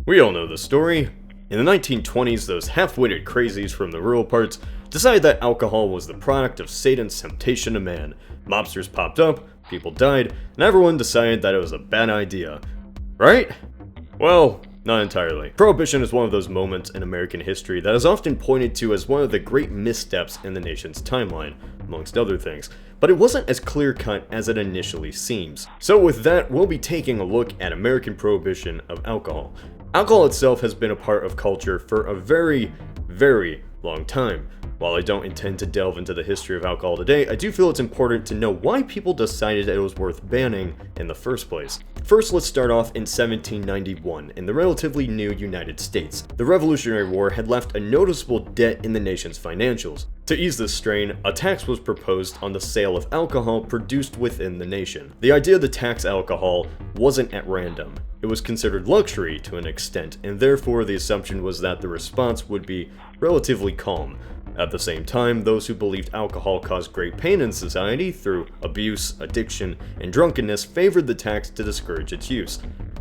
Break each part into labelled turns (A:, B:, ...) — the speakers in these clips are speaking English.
A: We all know the story. In the 1920s, those half-witted crazies from the rural parts decided that alcohol was the product of Satan's temptation to man. Mobsters popped up, people died, and everyone decided that it was a bad idea. Right? Well, not entirely. Prohibition is one of those moments in American history that is often pointed to as one of the great missteps in the nation's timeline, amongst other things, but it wasn't as clear-cut as it initially seems. So with that, we'll be taking a look at American prohibition of alcohol. Alcohol itself has been a part of culture for a very, very long time. While I don't intend to delve into the history of alcohol today, I do feel it's important to know why people decided it was worth banning in the first place. First, let's start off in 1791 in the relatively new United States. The Revolutionary War had left a noticeable dent in the nation's financials. To ease this strain, a tax was proposed on the sale of alcohol produced within the nation. The idea to tax alcohol wasn't at random. It was considered luxury to an extent, and therefore the assumption was that the response would be relatively calm. At the same time, those who believed alcohol caused great pain in society through abuse, addiction, and drunkenness favored the tax to discourage its use.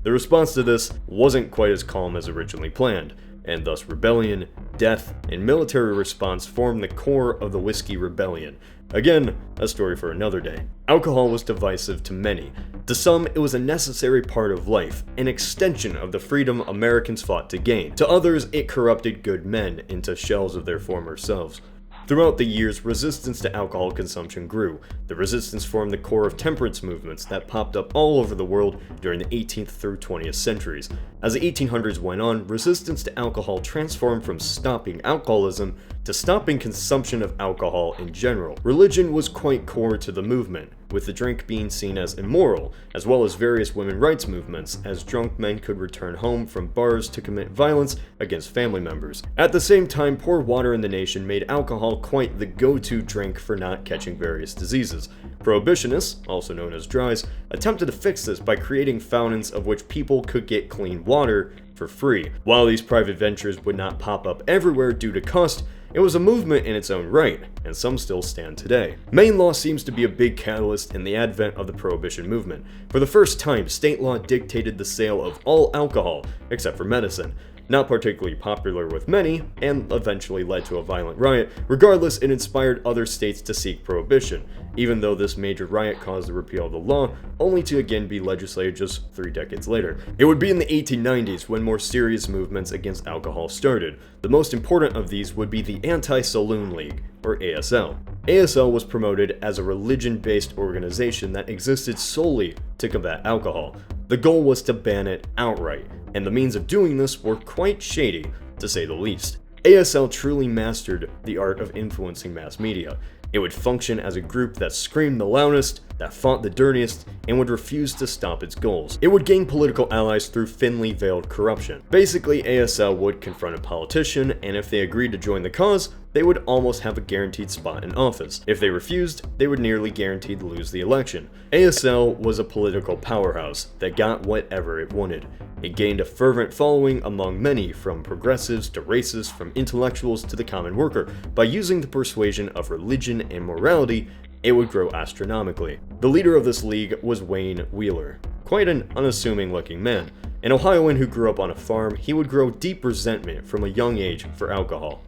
A: The response to this wasn't quite as calm as originally planned, and thus rebellion, death, and military response formed the core of the Whiskey Rebellion. Again, a story for another day. Alcohol was divisive to many. To some, it was a necessary part of life, an extension of the freedom Americans fought to gain. To others, it corrupted good men into shells of their former selves. Throughout the years, resistance to alcohol consumption grew. The resistance formed the core of temperance movements that popped up all over the world during the 18th through 20th centuries. As the 1800s went on, resistance to alcohol transformed from stopping alcoholism to stopping consumption of alcohol in general. Religion was quite core to the movement, with the drink being seen as immoral, as well as various women's rights movements, as drunk men could return home from bars to commit violence against family members. At the same time, poor water in the nation made alcohol quite the go-to drink for not catching various diseases. Prohibitionists, also known as dries, attempted to fix this by creating fountains of which people could get clean water for free. While these private ventures would not pop up everywhere due to cost, it was a movement in its own right, and some still stand today. Maine law seems to be a big catalyst in the advent of the Prohibition movement. For the first time, state law dictated the sale of all alcohol, except for medicine. Not particularly popular with many, and eventually led to a violent riot. Regardless, it inspired other states to seek prohibition, even though this major riot caused the repeal of the law, only to again be legislated just 3 decades later. It would be in the 1890s when more serious movements against alcohol started. The most important of these would be the Anti-Saloon League, or ASL. ASL was promoted as a religion-based organization that existed solely to combat alcohol. The goal was to ban it outright, and the means of doing this were quite shady, to say the least. ASL truly mastered the art of influencing mass media. It would function as a group that screamed the loudest, that fought the dirtiest, and would refuse to stop its goals. It would gain political allies through thinly veiled corruption. Basically, ASL would confront a politician, and if they agreed to join the cause, they would almost have a guaranteed spot in office. If they refused, they would nearly guaranteed lose the election. ASL was a political powerhouse that got whatever it wanted. It gained a fervent following among many, from progressives to racists, from intellectuals to the common worker. By using the persuasion of religion and morality, it would grow astronomically. The leader of this league was Wayne Wheeler, quite an unassuming looking man. An Ohioan who grew up on a farm, he would grow deep resentment from a young age for alcohol.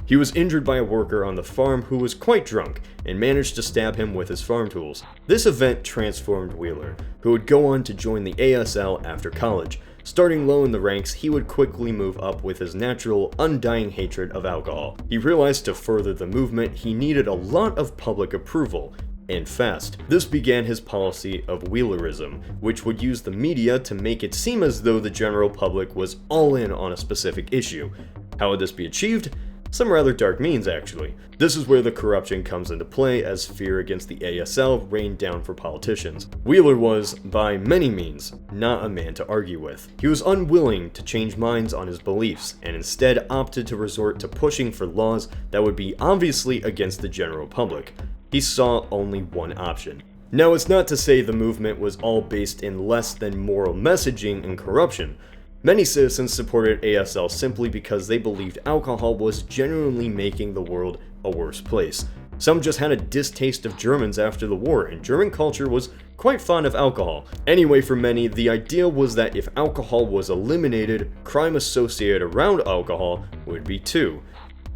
A: He was injured by a worker on the farm who was quite drunk and managed to stab him with his farm tools. This event transformed Wheeler, who would go on to join the ASL after college. Starting low in the ranks, he would quickly move up with his natural, undying hatred of alcohol. He realized to further the movement, he needed a lot of public approval, and fast. This began his policy of Wheelerism, which would use the media to make it seem as though the general public was all in on a specific issue. How would this be achieved? Some rather dark means, actually. This is where the corruption comes into play, as fear against the ASL rained down for politicians. Wheeler was, by many means, not a man to argue with. He was unwilling to change minds on his beliefs, and instead opted to resort to pushing for laws that would be obviously against the general public. He saw only one option. Now, it's not to say the movement was all based in less than moral messaging and corruption. Many citizens supported ASL simply because they believed alcohol was genuinely making the world a worse place. Some just had a distaste of Germans after the war, and German culture was quite fond of alcohol. Anyway, for many, the idea was that if alcohol was eliminated, crime associated around alcohol would be too.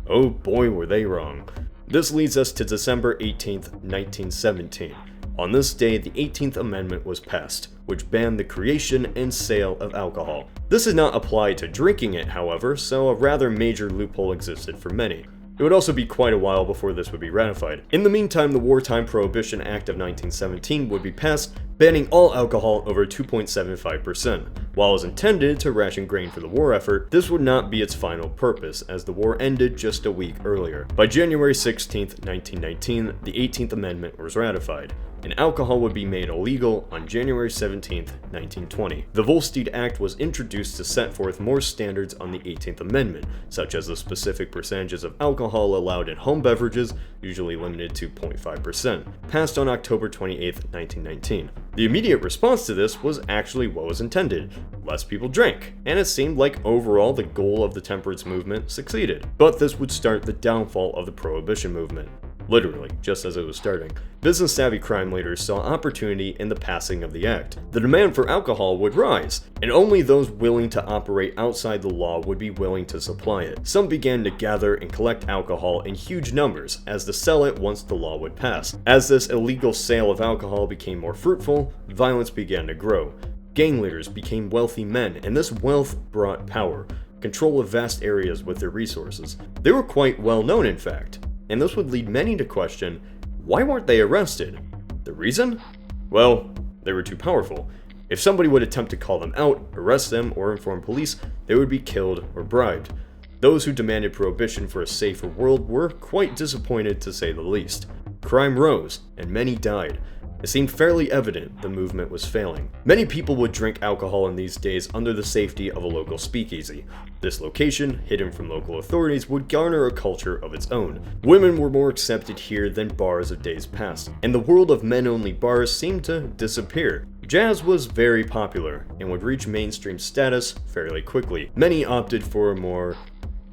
A: Oh boy, were they wrong. This leads us to December 18th, 1917. On this day, the 18th Amendment was passed, which banned the creation and sale of alcohol. This did not apply to drinking it, however, so a rather major loophole existed for many. It would also be quite a while before this would be ratified. In the meantime, the Wartime Prohibition Act of 1917 would be passed, banning all alcohol over 2.75%. While it was intended to ration grain for the war effort, this would not be its final purpose, as the war ended just a week earlier. By January 16, 1919, the 18th Amendment was ratified, and alcohol would be made illegal on January 17, 1920. The Volstead Act was introduced to set forth more standards on the 18th Amendment, such as the specific percentages of alcohol allowed in home beverages, usually limited to 0.5%, passed on October 28, 1919. The immediate response to this was actually what was intended. Less people drank, and it seemed like overall the goal of the temperance movement succeeded. But this would start the downfall of the Prohibition movement. Literally, just as it was starting. Business-savvy crime leaders saw opportunity in the passing of the act. The demand for alcohol would rise, and only those willing to operate outside the law would be willing to supply it. Some began to gather and collect alcohol in huge numbers, as to sell it once the law would pass. As this illegal sale of alcohol became more fruitful, violence began to grow. Gang leaders became wealthy men, and this wealth brought power, control of vast areas with their resources. They were quite well known, in fact. And this would lead many to question, why weren't they arrested? The reason? Well, they were too powerful. If somebody would attempt to call them out, arrest them, or inform police, they would be killed or bribed. Those who demanded prohibition for a safer world were quite disappointed, to say the least. Crime rose, and many died. It seemed fairly evident the movement was failing. Many people would drink alcohol in these days under the safety of a local speakeasy. This location, hidden from local authorities, would garner a culture of its own. Women were more accepted here than bars of days past, and the world of men-only bars seemed to disappear. Jazz was very popular, and would reach mainstream status fairly quickly. Many opted for a more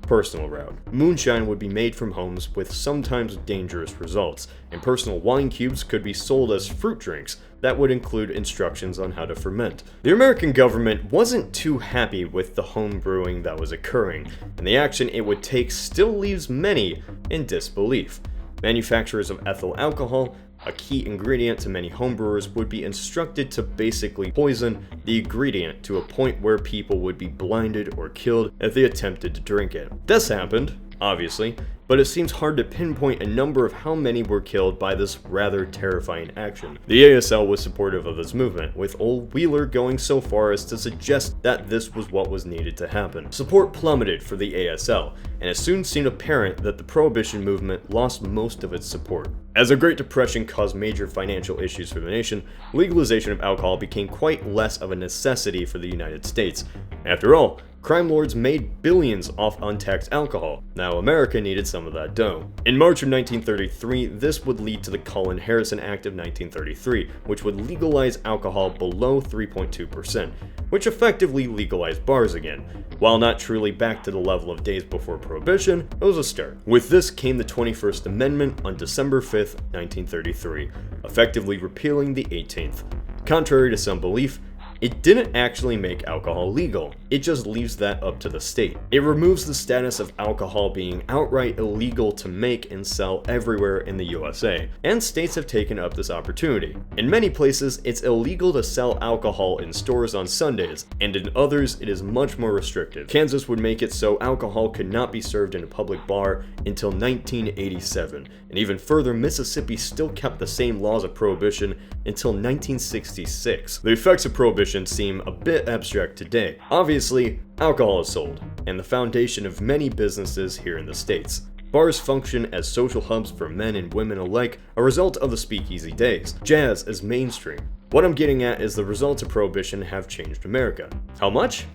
A: personal route. Moonshine would be made from homes with sometimes dangerous results, and personal wine cubes could be sold as fruit drinks that would include instructions on how to ferment. The American government wasn't too happy with the home brewing that was occurring, and the action it would take still leaves many in disbelief. Manufacturers of ethyl alcohol, a key ingredient to many homebrewers, would be instructed to basically poison the ingredient to a point where people would be blinded or killed if they attempted to drink it. This happened, obviously, but it seems hard to pinpoint a number of how many were killed by this rather terrifying action. The ASL was supportive of this movement, with old Wheeler going so far as to suggest that this was what was needed to happen. Support plummeted for the ASL, and it soon seemed apparent that the Prohibition movement lost most of its support. As the Great Depression caused major financial issues for the nation, legalization of alcohol became quite less of a necessity for the United States. After all, crime lords made billions off untaxed alcohol. Now America needed some of that dough. In March of 1933, this would lead to the Cullen-Harrison Act of 1933, which would legalize alcohol below 3.2%, which effectively legalized bars again. While not truly back to the level of days before Prohibition, it was a start. With this came the 21st Amendment on December 5th, 1933, effectively repealing the 18th. Contrary to some belief, it didn't actually make alcohol legal, it just leaves that up to the state. It removes the status of alcohol being outright illegal to make and sell everywhere in the USA, and states have taken up this opportunity. In many places, it's illegal to sell alcohol in stores on Sundays, and in others, it is much more restrictive. Kansas would make it so alcohol could not be served in a public bar until 1987, and even further, Mississippi still kept the same laws of prohibition until 1966. The effects of prohibition seem a bit abstract today. Obviously, alcohol is sold, and the foundation of many businesses here in the States. Bars function as social hubs for men and women alike, a result of the speakeasy days. Jazz is mainstream. What I'm getting at is the results of prohibition have changed America. How much?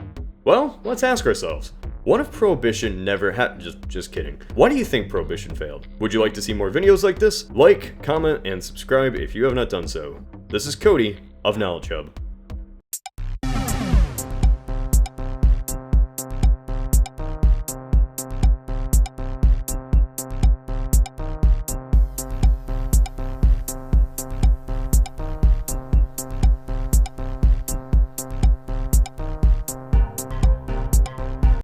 A: Well, let's ask ourselves. What if prohibition never had? Just kidding. Why do you think prohibition failed? Would you like to see more videos like this? Like, comment, and subscribe if you have not done so. This is Cody of Knowledge Hub.